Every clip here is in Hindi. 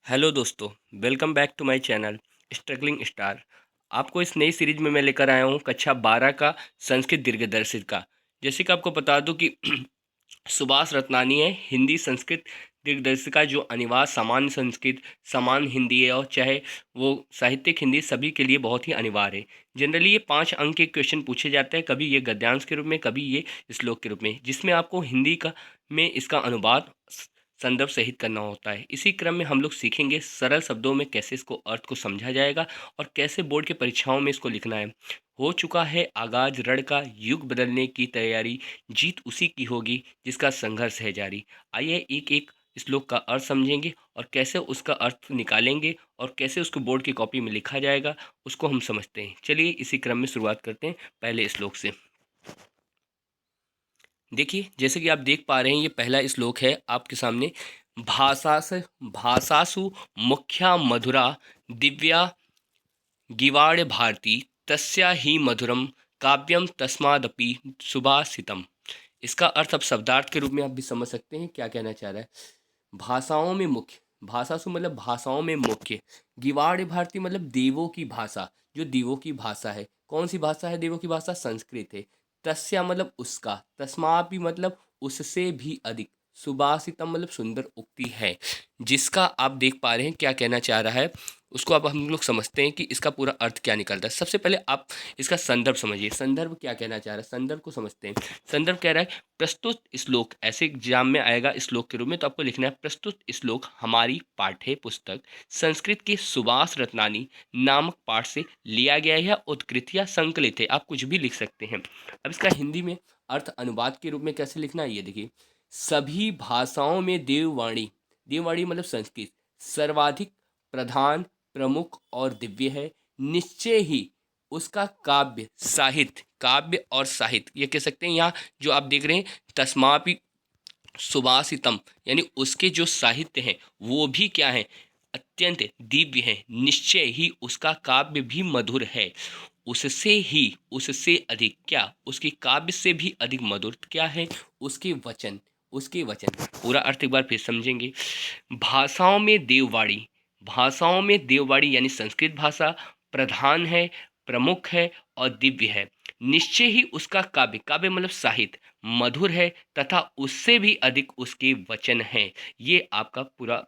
हेलो दोस्तों, welcome back to my channel struggling star. आपको इस नई सीरीज में मैं लेकर आया हूँ कक्षा 12 का संस्कृत दीर्घदर्शित का। जैसे कि आपको बता दूं कि सुभाष रत्नानी है हिंदी संस्कृत दीर्घदर्शिका, जो अनिवार्य सामान्य संस्कृत सामान्य हिंदी है, और चाहे वो साहित्यिक हिंदी सभी के लिए बहुत ही अनिवार्य है। जनरली ये 5 अंक के क्वेश्चन पूछे जाते हैं, कभी ये गद्यांश के रूप में, कभी ये श्लोक के रूप में, जिसमें आपको हिंदी का में इसका अनुवाद संदर्भ सहित करना होता है। इसी क्रम में हम लोग सीखेंगे सरल शब्दों में कैसे इसको अर्थ को समझा जाएगा और कैसे बोर्ड की परीक्षाओं में इसको लिखना है। हो चुका है आगाज रण का, युग बदलने की तैयारी, जीत उसी की होगी जिसका संघर्ष है जारी। आइए एक एक श्लोक का अर्थ समझेंगे और कैसे उसका अर्थ निकालेंगे और कैसे उसको बोर्ड की कॉपी में लिखा जाएगा, उसको हम समझते हैं। चलिए इसी क्रम में शुरुआत करते हैं पहले श्लोक से। देखिए, जैसे कि आप देख पा रहे हैं, ये पहला श्लोक है आपके सामने। भाषासु मुख्या मधुरा दिव्या गिवाड़ भारती, तस्या ही मधुरम काव्यम तस्मादपि सुभाषितम। इसका अर्थ अब शब्दार्थ के रूप में आप भी समझ सकते हैं क्या कहना चाह रहा है। भाषाओं में मुख्य, भाषासु मतलब भाषाओं में मुख्य, गिवाड़ भारती मतलब देवों की भाषा, जो देवों की भाषा है। कौन सी भाषा है देवों की भाषा? संस्कृत है। तस्या मतलब उसका, तस्मा भी मतलब उससे भी अधिक, सुभाषितम मतलब सुंदर उक्ति है। जिसका आप देख पा रहे हैं क्या कहना चाह रहा है, उसको अब हम लोग समझते हैं कि इसका पूरा अर्थ क्या निकलता है। सबसे पहले आप इसका संदर्भ समझिए, संदर्भ क्या कहना चाह रहा है, संदर्भ को समझते हैं। संदर्भ कह रहा है प्रस्तुत श्लोक, ऐसे एग्जाम में आएगा श्लोक के रूप में, तो आपको लिखना है प्रस्तुत श्लोक हमारी पाठ्य पुस्तक संस्कृत के सुभाष रत्नानी नामक पाठ से लिया गया है या उत्कृत या संकलित है। आप कुछ भी लिख सकते हैं। अब इसका हिंदी में अर्थ अनुवाद के रूप में कैसे लिखना है, ये देखिए। सभी भाषाओं में देववाणी, देववाणी मतलब संस्कृत, सर्वाधिक प्रधान, प्रमुख और दिव्य है। निश्चय ही उसका काव्य साहित्य, काव्य और साहित्य ये कह सकते हैं। यहाँ जो आप देख रहे हैं तस्मापि सुभाषितम, यानी उसके जो साहित्य हैं वो भी क्या है, अत्यंत दिव्य है। निश्चय ही उसका काव्य भी मधुर है। उससे ही, उससे अधिक क्या, उसके काव्य से भी अधिक मधुर क्या है, उसके वचन, उसके वचन। पूरा अर्थ एक बार फिर समझेंगे। भाषाओं में देववाणी, भाषाओं में देववाणी यानी संस्कृत भाषा प्रधान है, प्रमुख है और दिव्य है। निश्चय ही उसका काव्य, काव्य मतलब साहित्य, मधुर है तथा उससे भी अधिक उसके वचन हैं। ये आपका पूरा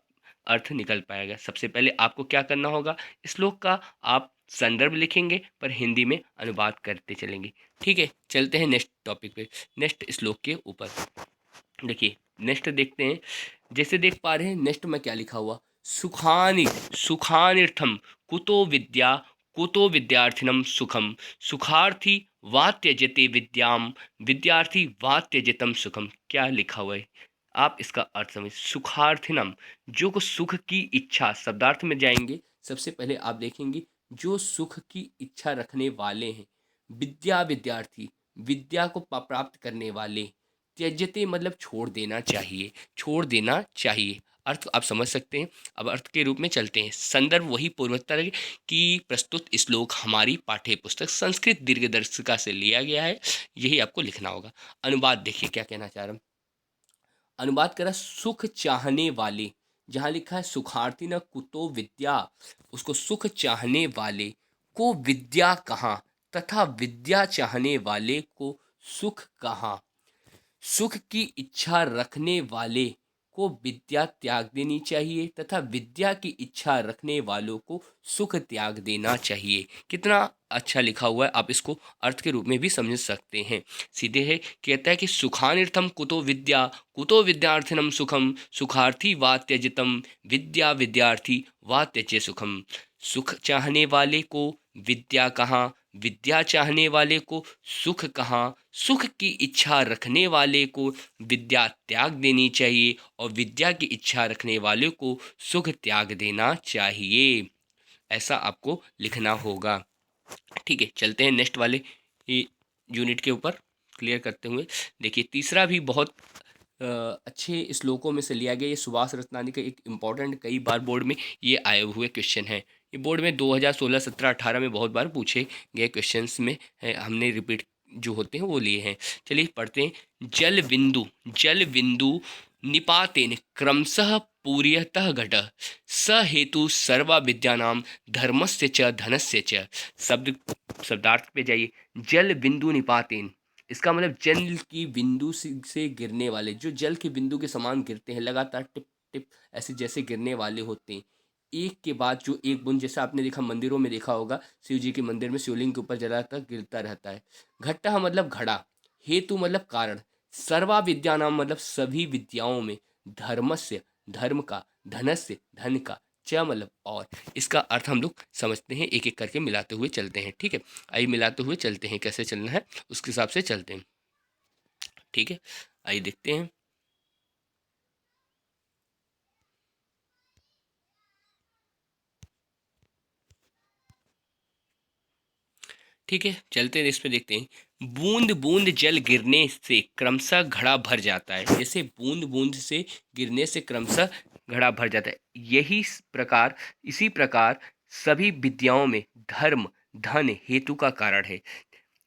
अर्थ निकल पाएगा। सबसे पहले आपको क्या करना होगा, श्लोक का आप संदर्भ लिखेंगे पर हिंदी में अनुवाद करते चलेंगे। ठीक है, चलते हैं नेक्स्ट टॉपिक पे, नेक्स्ट श्लोक के ऊपर। देखिए नेक्स्ट देखते हैं। जैसे देख पा रहे हैं नेक्स्ट में क्या लिखा हुआ, सुखानि, सुखानिर्थम कुतो विद्या, कुतो विद्यार्थिनम सुखम, सुखार्थी वा त्यजते विद्याम, विद्यार्थी वा त्यजतम सुखम। क्या लिखा हुआ है, आप इसका अर्थ समझ। सुखार्थिनम, जो को सुख की इच्छा, शब्दार्थ में जाएंगे। सबसे पहले आप देखेंगे जो सुख की इच्छा रखने वाले हैं। विद्या विद्यार्थी, विद्या को प्राप्त करने वाले। त्यजते मतलब छोड़ देना चाहिए, छोड़ देना चाहिए। अर्थ आप समझ सकते हैं। अब अर्थ के रूप में चलते हैं। संदर्भ वही पूर्वोत्तर है कि प्रस्तुत श्लोक हमारी पाठ्य पुस्तक संस्कृत दीर्घदर्शिका से लिया गया है, यही आपको लिखना होगा। अनुवाद देखिए क्या कहना चाह रहा हूँ। अनुवाद करा सुख चाहने वाले, जहाँ लिखा है सुखार्थी न कुतो विद्या, उसको सुख चाहने वाले को विद्या कहाँ, तथा विद्या चाहने वाले को सुख कहाँ। सुख की इच्छा रखने वाले को विद्या त्याग देनी चाहिए तथा विद्या की इच्छा रखने वालों को सुख त्याग देना चाहिए। कितना अच्छा लिखा हुआ है, आप इसको अर्थ के रूप में भी समझ सकते हैं। सीधे है, कहता है कि सुखानिर्थम कुतो विद्या, कुतो विद्यार्थिनम सुखम, सुखार्थी वा त्यजितम, विद्या विद्यार्थी वा त्यजे सुखम। सुख चाहने वाले को विद्या कहाँ, विद्या चाहने वाले को सुख कहाँ, सुख की इच्छा रखने वाले को विद्या त्याग देनी चाहिए और विद्या की इच्छा रखने वाले को सुख त्याग देना चाहिए। ऐसा आपको लिखना होगा। ठीक है, चलते हैं नेक्स्ट वाले यूनिट के ऊपर क्लियर करते हुए। देखिए तीसरा भी बहुत अच्छे श्लोकों में से लिया गया। ये सुभाष रत्नानी का एक इम्पॉर्टेंट, कई बार बोर्ड में ये आए हुए क्वेश्चन है। ये बोर्ड में 2016, 17, 18 में बहुत बार पूछे गए क्वेश्चंस में है, हमने रिपीट जो होते हैं वो लिए हैं। चलिए पढ़ते हैं। जल बिंदु, जल बिंदु निपातेन क्रमशः पूर्यतः घटः स हेतु सर्वा विद्यानां धर्मस्य च धनस्य च। शब्दार्थ पे जाइए। जल बिंदु निपातेन, इसका मतलब जल की बिंदु से गिरने वाले, जो जल के बिंदु के समान गिरते हैं लगातार, टिप टिप ऐसे जैसे गिरने वाले होते हैं, एक के बाद जो एक बूंद, जैसा आपने देखा मंदिरों में देखा होगा, शिव जी के मंदिर में शिवलिंग के ऊपर जलाता गिरता रहता है। घट्टा मतलब घड़ा, हेतु मतलब कारण, सर्वा विद्यानाम मतलब सभी विद्याओं में, धर्मस्य धर्म का, धनस्य धन का, च मतलब और। इसका अर्थ हम लोग समझते हैं, एक एक करके मिलाते हुए चलते हैं। ठीक है, आइए मिलाते हुए चलते हैं, कैसे चलना है उसके हिसाब से चलते हैं। ठीक है, आइए देखते हैं। ठीक है, चलते हैं, इसमें देखते हैं। बूंद बूंद जल गिरने से क्रमशः घड़ा भर जाता है। जैसे बूंद बूंद से गिरने से क्रमशः घड़ा भर जाता है, यही प्रकार, इसी प्रकार सभी विद्याओं में धर्म धन हेतु का कारण है।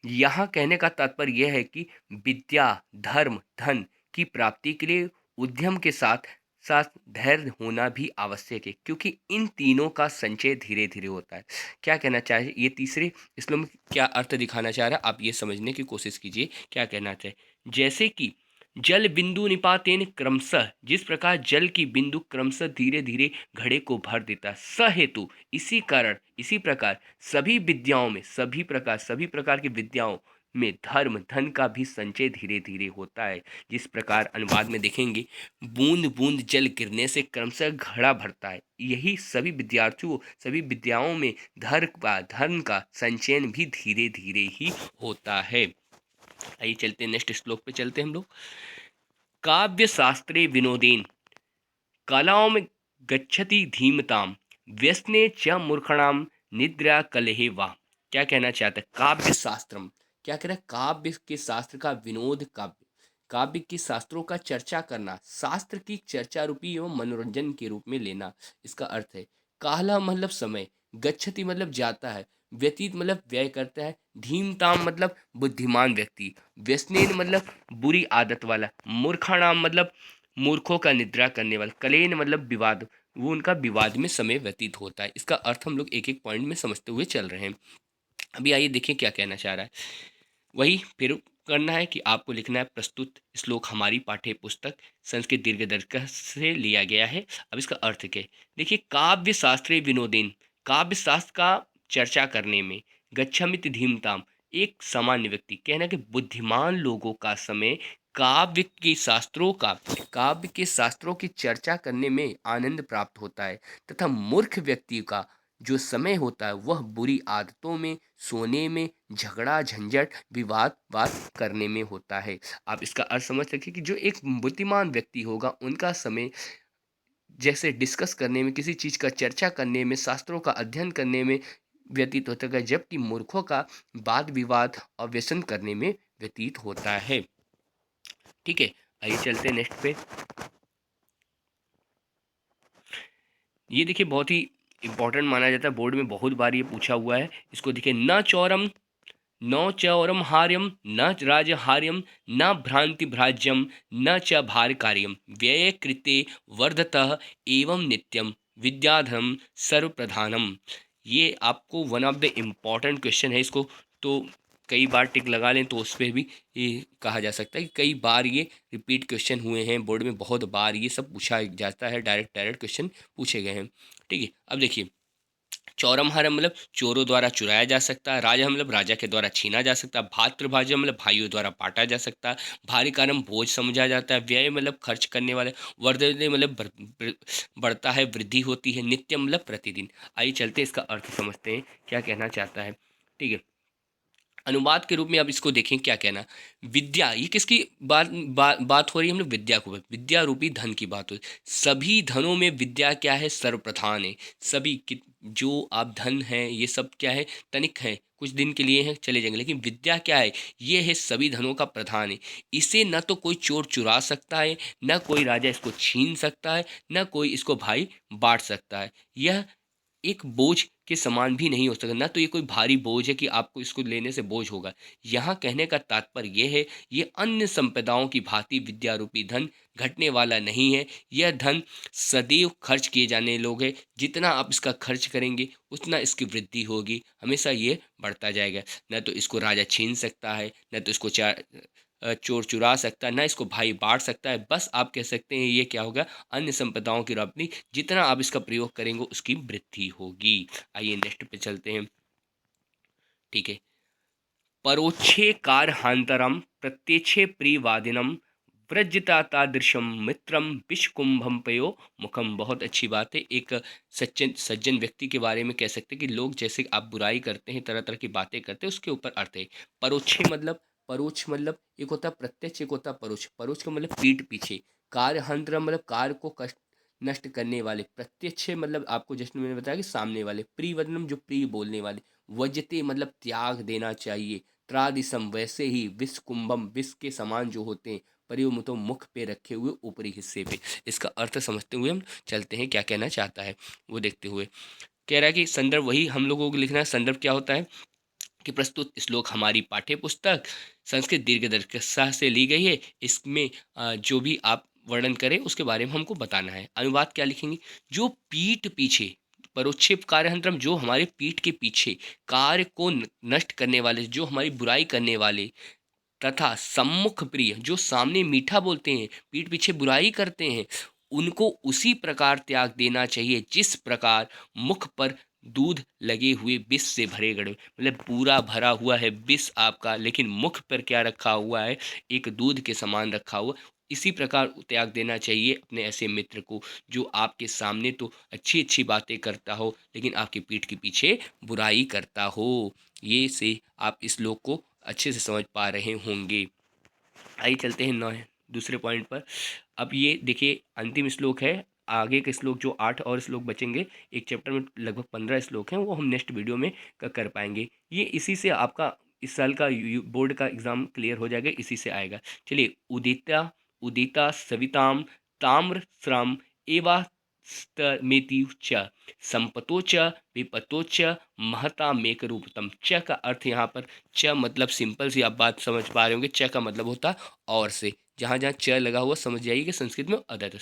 यहाँ कहने का तात्पर्य यह है कि विद्या, धर्म, धन की प्राप्ति के लिए उद्यम के साथ साथ धैर्य होना भी आवश्यक है, क्योंकि इन तीनों का संचय धीरे धीरे होता है। क्या कहना चाहे ये तीसरे श्लोक में क्या अर्थ दिखाना चाह रहा है, आप ये समझने की कोशिश कीजिए क्या कहना चाहे। जैसे कि जल बिंदु निपातेन क्रमशः, जिस प्रकार जल की बिंदु क्रमशः धीरे धीरे घड़े को भर देता है, स हेतु इसी कारण, इसी प्रकार सभी विद्याओं में, सभी प्रकार की विद्याओं में धर्म धन का भी संचय धीरे धीरे होता है। जिस प्रकार अनुवाद में देखेंगे, बूंद बूंद जल गिरने से क्रमशः घड़ा भरता है, यही सभी विद्यार्थियों, सभी विद्याओं में धर्म का संचयन भी धीरे धीरे ही होता है। आइए चलते हैं, नेक्स्ट श्लोक पे चलते हैं हम लोग। काव्य शास्त्रे विनोदेन कलाओं में गच्छति धीमताम व्यसने च मूर्खणाम निद्रा कलहे वाह। क्या कहना चाहता है, काव्य शास्त्रम, क्या कह रहा है, काव्य के शास्त्र का विनोद, काव्य काव्य के शास्त्रों का चर्चा करना, शास्त्र की चर्चा रूपी एवं मनोरंजन के रूप में लेना। इसका अर्थ है, काला मतलब समय, गच्छति मतलब जाता है, व्यतीत मतलब व्यय करता है, धीमताम मतलब बुद्धिमान व्यक्ति, व्यसनेन मतलब बुरी आदत वाला, मूर्खाणाम मतलब मूर्खों का निद्रा करने वाला, कलेन मतलब विवाद, वो उनका विवाद में समय व्यतीत होता है। इसका अर्थ हम लोग एक एक पॉइंट में समझते हुए चल रहे हैं। अभी आइए देखिए क्या कहना चाह रहा है। वही फिर करना है कि आपको लिखना है, प्रस्तुत श्लोक हमारी पाठ्य पुस्तक संस्कृत दीर्घदर्श से लिया गया है। अब इसका अर्थ क्या है, देखिए, काव्य शास्त्रे विनोदेन, काव्य शास्त्र का चर्चा करने में, गच्छमित धीमताम एक सामान्य व्यक्ति, कहना कि बुद्धिमान लोगों का समय काव्य के शास्त्रों की चर्चा करने में आनंद प्राप्त होता है, तथा मूर्ख व्यक्ति का जो समय होता है वह बुरी आदतों में, सोने में, झगड़ा झंझट विवाद वाद करने में होता है। आप इसका अर्थ समझ सके कि जो एक बुद्धिमान व्यक्ति होगा उनका समय जैसे डिस्कस करने में, किसी चीज़ का चर्चा करने में, शास्त्रों का अध्ययन करने में व्यतीत होता है, जबकि मूर्खों का वाद विवाद और व्यसन करने में व्यतीत होता है। ठीक है, आइए चलते हैं नेक्स्ट पे। ये देखिए, बहुत ही इंपॉर्टेंट माना जाता है, बोर्ड में बहुत बार ये पूछा हुआ है। इसको देखिए, न चौरम हार्यम न राजहार्यम न भ्रांति भ्राज्यम न च भार कार्यम व्यय कृते वर्धतः एवं नित्यम विद्याधनम सर्व प्रधानम। ये आपको one of the important question है। इसको तो कई बार टिक लगा लें तो उस पर भी ये कहा जा सकता है कि कई बार ये रिपीट क्वेश्चन हुए हैं, बोर्ड में बहुत बार ये सब पूछा जाता है, डायरेक्ट क्वेश्चन पूछे गए हैं। ठीक है, अब देखिए, चौरम हरम मतलब चोरों द्वारा चुराया जा सकता है, राजा मतलब राजा के द्वारा छीना जा सकता है, भातृभाज्य मतलब भाइयों द्वारा बांटा जा सकता है, भारी कारम बोझ समझा जाता है, व्यय मतलब खर्च करने वाले, वर्धने मतलब बढ़ता है, वृद्धि होती है, नित्य मतलब प्रतिदिन। आइए चलते इसका अर्थ समझते हैं क्या कहना चाहता है। ठीक है, अनुवाद के रूप में अब इसको देखें क्या कहना। विद्या, ये किसकी बात हो रही है, हम लोग विद्या को, विद्या रूपी धन की बात हो रही है। सभी धनों में विद्या क्या है, सर्वप्रधान है। सभी जो आप धन हैं ये सब क्या है, तनिक है, कुछ दिन के लिए हैं, चले जाएंगे, लेकिन विद्या क्या है, ये है सभी धनों का प्रधान है। इसे न तो कोई चोर चुरा सकता है, न कोई राजा इसको छीन सकता है, न कोई इसको भाई बांट सकता है। यह एक बोझ के समान भी नहीं हो सकता, ना तो ये कोई भारी बोझ है कि आपको इसको लेने से बोझ होगा। यहाँ कहने का तात्पर्य ये है, ये अन्य संपदाओं की भांति विद्या रूपी धन घटने वाला नहीं है। यह धन सदैव खर्च किए जाने लोग है। जितना आप इसका खर्च करेंगे उतना इसकी वृद्धि होगी, हमेशा ये बढ़ता जाएगा। न तो इसको राजा छीन सकता है, न तो इसको चोर चुरा सकता है, ना इसको भाई बांट सकता है। बस आप कह सकते हैं ये क्या होगा, अन्य संपदाओं की रोपनी, जितना आप इसका प्रयोग करेंगे उसकी वृद्धि होगी। आइए नेक्स्ट पे चलते हैं। ठीक है। परोक्षे कारहांतरम प्रत्यक्षे प्रियवादिनम व्रजता तादृशम मित्रम विषकुंभम पयो मुखम। बहुत अच्छी बात है। एक सज्जन सज्जन व्यक्ति के बारे में कह सकते हैं कि लोग जैसे आप बुराई करते हैं, तरह तरह की बातें करते हैं, उसके ऊपर अर्थ है। परोक्षे मतलब, परोक्ष मतलब एक होता है प्रत्यक्ष, एक होता है परोक्ष। परोक्ष का मतलब पीठ पीछे। कार्यहंत्र मतलब कार्य को कष्ट नष्ट करने वाले। प्रत्यक्ष मतलब आपको जैसे मैंने बताया कि सामने वाले। प्रियवदनम जो प्रिय बोलने वाले। वजते मतलब त्याग देना चाहिए। त्रादिसम वैसे ही। विष कुंभम विष के समान जो होते हैं। परिवमुतो मुख पे रखे हुए ऊपरी हिस्से पे। इसका अर्थ समझते हुए हम चलते हैं, क्या कहना चाहता है वो देखते हुए। कह रहा है कि संदर्भ वही हम लोगों को लिखना है। संदर्भ क्या होता है कि प्रस्तुत श्लोक हमारी पाठ्य पुस्तक संस्कृत दीर्घदर्शिका से ली गई है। इसमें जो भी आप वर्णन करें उसके बारे में हमको बताना है। अनुवाद क्या लिखेंगे, जो पीठ पीछे, परोक्षेप कार्यहंत्रम जो हमारे पीठ के पीछे कार्य को नष्ट करने वाले, जो हमारी बुराई करने वाले, तथा सम्मुख प्रिय जो सामने मीठा बोलते हैं, पीठ पीछे बुराई करते हैं, उनको उसी प्रकार त्याग देना चाहिए जिस प्रकार मुख पर दूध लगे हुए विष से भरे गड़े। मतलब पूरा भरा हुआ है विष आपका, लेकिन मुख पर क्या रखा हुआ है, एक दूध के समान रखा हुआ। इसी प्रकार त्याग देना चाहिए अपने ऐसे मित्र को जो आपके सामने तो अच्छी अच्छी बातें करता हो, लेकिन आपकी पीठ के पीछे बुराई करता हो। ये से आप इस श्लोक को अच्छे से समझ पा रहे होंगे। आइए चलते हैं नौ दूसरे पॉइंट पर। अब ये देखिए अंतिम श्लोक है। आगे के श्लोक जो 8 और श्लोक बचेंगे, एक चैप्टर में लगभग 15 श्लोक हैं, वो हम नेक्स्ट वीडियो में कर पाएंगे। ये इसी से आपका इस साल का बोर्ड का एग्ज़ाम क्लियर हो जाएगा, इसी से आएगा। चलिए, उदिता उदिता सविताम ताम्र श्रम एवा मेति च संपतो च विपतो च महता मेक रूपतम। च का अर्थ यहाँ पर, च मतलब सिंपल सी आप बात समझ पा रहे होंगे। च का मतलब होता और से। जहाँ जहाँ च लगा हुआ समझ जाइए कि संस्कृत में अदर।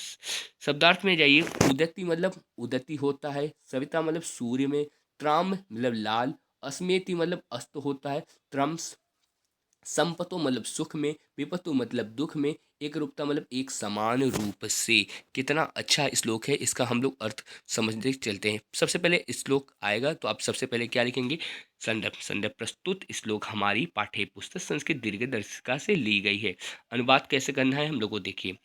शब्दार्थ में जाइए। उदति मतलब उदति होता है। सविता मतलब सूर्य में। त्राम मतलब लाल। अस्मेति मतलब अस्त होता है। त्रम्स। संपतो मतलब सुख में। विपत्तु मतलब दुख में। एक रूपता मतलब एक समान रूप से। कितना अच्छा श्लोक है, इसका हम लोग अर्थ समझते चलते हैं। सबसे पहले श्लोक आएगा तो आप सबसे पहले क्या लिखेंगे, संदर्भ। संदर्भ प्रस्तुत श्लोक हमारी पाठ्य पुस्तक संस्कृत दीर्घदर्शिका से ली गई है। अनुवाद कैसे करना है हम लोग को देखिए।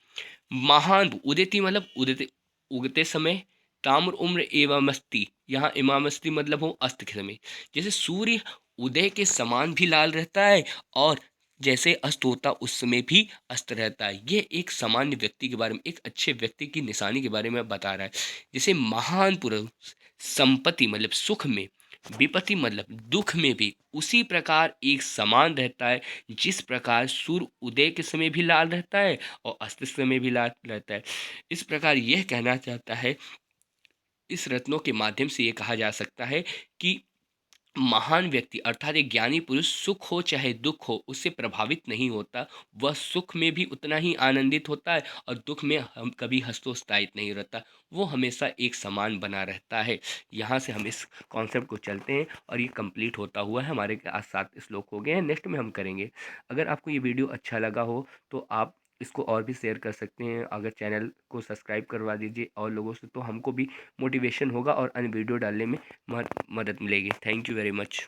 महान उदिति मतलब उदित उगते समय। ताम्र उम्र एवमस्ति, यहाँ इमामस्ति मतलब हो अस्त के समय। जैसे सूर्य उदय के समान भी लाल रहता है, और जैसे अस्त होता उस समय भी अस्त रहता है। ये एक सामान्य व्यक्ति के बारे में, एक अच्छे व्यक्ति की निशानी के बारे में बता रहा है। जैसे महान पुरुष संपत्ति मतलब सुख में, विपत्ति मतलब दुख में भी उसी प्रकार एक समान रहता है। जिस प्रकार सूर्य उदय के समय भी लाल रहता है और अस्त समय भी लाल रहता है। इस प्रकार यह कहना चाहता है, इस रत्नों के माध्यम से ये कहा जा सकता है कि महान व्यक्ति अर्थात एक ज्ञानी पुरुष सुख हो चाहे दुख हो उससे प्रभावित नहीं होता। वह सुख में भी उतना ही आनंदित होता है और दुख में हम कभी हतोत्साहित नहीं रहता। वो हमेशा एक समान बना रहता है। यहाँ से हम इस कॉन्सेप्ट को चलते हैं और ये कंप्लीट होता हुआ है। हमारे आज 7 श्लोक हो गए हैं, नेक्स्ट में हम करेंगे। अगर आपको ये वीडियो अच्छा लगा हो तो आप इसको और भी शेयर कर सकते हैं। अगर चैनल को सब्सक्राइब करवा दीजिए और लोगों से, तो हमको भी मोटिवेशन होगा और अन्य वीडियो डालने में मदद मिलेगी। Thank you very much.